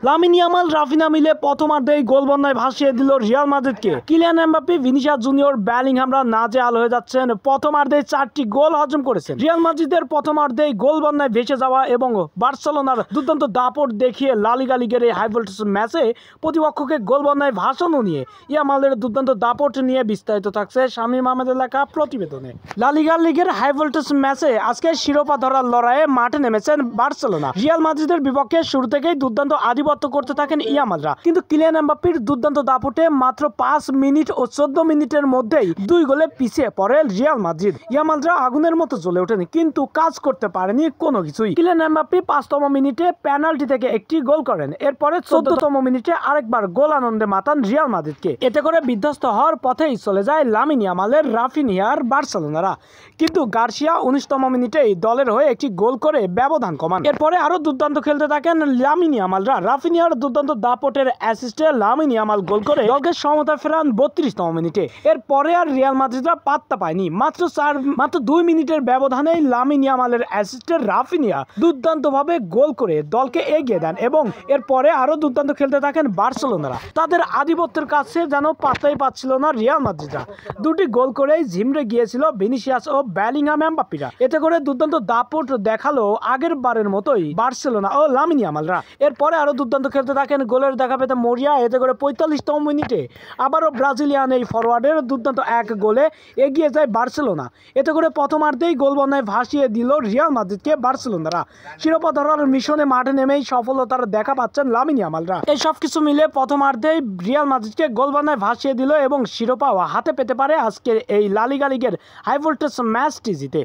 Lamine Yamal Raphinha মিলে প্রথমার্ধেই গোল বন্যায় ভাসিয়ে দিল রিয়াল মাদ্রিদকে। কিলিয়ান এমবাপ্পে, ভিনিসিয়াস জুনিয়র, বেলিংহামরা নাজেহাল হয়ে যাচ্ছেন। প্রথমার্ধেই 4টি গোল হজম করেছেন রিয়াল মাদ্রিদের। প্রথমার্ধেই গোল বন্যায় ভেসে যাওয়া এবং বার্সেলোনার দুর্দান্ত দাপট দেখিয়ে লা লিগা লিগের এই হাই ভোল্টেজ ম্যাচে প্রতিপক্ষকে গোল বন্যায় ভাসানো নিয়ে ইয়ামালের দুর্দান্ত দাপট নিয়ে বিস্তারিত থাকছে শামীম আহমেদের লেখা প্রতিবেদনে। লা লিগা লিগের হাই ভোল্টেজ ম্যাচে আজকে শিরোপা ধরার লড়াইয়ে মাঠে নেমেছেন বার্সেলোনা। রিয়াল মাদ্রিদের বিপক্ষে শুরু থেকেই দুর্দান্ত আধিপত্য করতে থাকেন ইয়ামালরা, কিন্তু কিলিয়ান এমবাপ্পের দুর্দান্ত দাপটে মাত্র 5 মিনিট ও 14 মিনিটের মধ্যেই 2 গোলে পিছিয়ে পড়ে রিয়াল মাদ্রিদ। ইয়ামালরা আগুনের মতো জ্বলে ওঠেনি, কিন্তু কাজ করতে পারেনি কোনো কিছুই। কিলিয়ান এমবাপ্পে 5তম মিনিটে পেনাল্টি থেকে একটি গোল করেন। এরপরে 14তম মিনিটে আরেকবার গোল আনন্দে মাতান রিয়াল মাদ্রিদকে। এতে করে বিধ্বস্ত হওয়ার পথেই চলে যায় লামিন ইয়ামালের রাফিনিয়ার বার্সেলোনারা, কিন্তু গার্সিয়া 19তম মিনিটেই দলের হয়ে একটি গোল করে ব্যবধান কমান। এরপরে আরো দুর্দান্ত খেলতে থাকেন লামিন ইয়ামালরা। রাফিনিয়ার দুর্দান্ত দাপটের অ্যাসিস্টে লামিন ইয়ামাল গোল করে দলকে সমতা ফেরান 32তম মিনিটে। এরপরে আর রিয়াল মাদ্রিদরা পাত্তা পায়নি। মাত্র 2 মিনিটের ব্যবধানেই লামিন ইয়ামালের অ্যাসিস্টে রাফিনিয়া দুর্দান্তভাবে গোল করে দলকে এগিয়ে দেন এবং এরপরে আরো দুর্দান্ত খেলতে থাকেন বার্সেলোনারা। তাদের আধিপত্যের কাছে যেন পাত্তাই পাচ্ছিল না রিয়াল মাদ্রিদরা। 2টি গোল করেই ঝিমড়ে গিয়েছিল ভিনিসিয়াস ও বেলিংহাম এমবাপ্পেরা। এতে করে দুর্দান্ত দাপট দেখালো আগের বারের মতোই বার্সেলোনা ও লামিন ইয়ামালরা। এরপরে আরো দুর্দান্ত খেলতে থাকেন গোলের দেখা পেতে মরিয়া। এতে করে 45তম মিনিটে আবারও ব্রাজিলিয়ান এই ফরওয়ার্ডের দুর্দান্ত এক গোলে এগিয়ে যায় বার্সেলোনা। এতে করে প্রথমার্ধেই গোল বন্যায় ভাসিয়ে দিল রিয়াল মাদ্রিদকে বার্সেলোনারা। শিরোপা ধরার মিশনে মাঠে নেমেই সফলতার দেখা পাচ্ছেন লামিন ইয়ামালরা। এই সবকিছু মিলে প্রথমার্ধেই রিয়াল মাদ্রিদকে গোল বন্যায় ভাসিয়ে দিল এবং শিরোপাও হাতে পেতে পারে আজকের এই লা লিগা লিগের হাই ভোল্টেজ ম্যাচটি জিতে।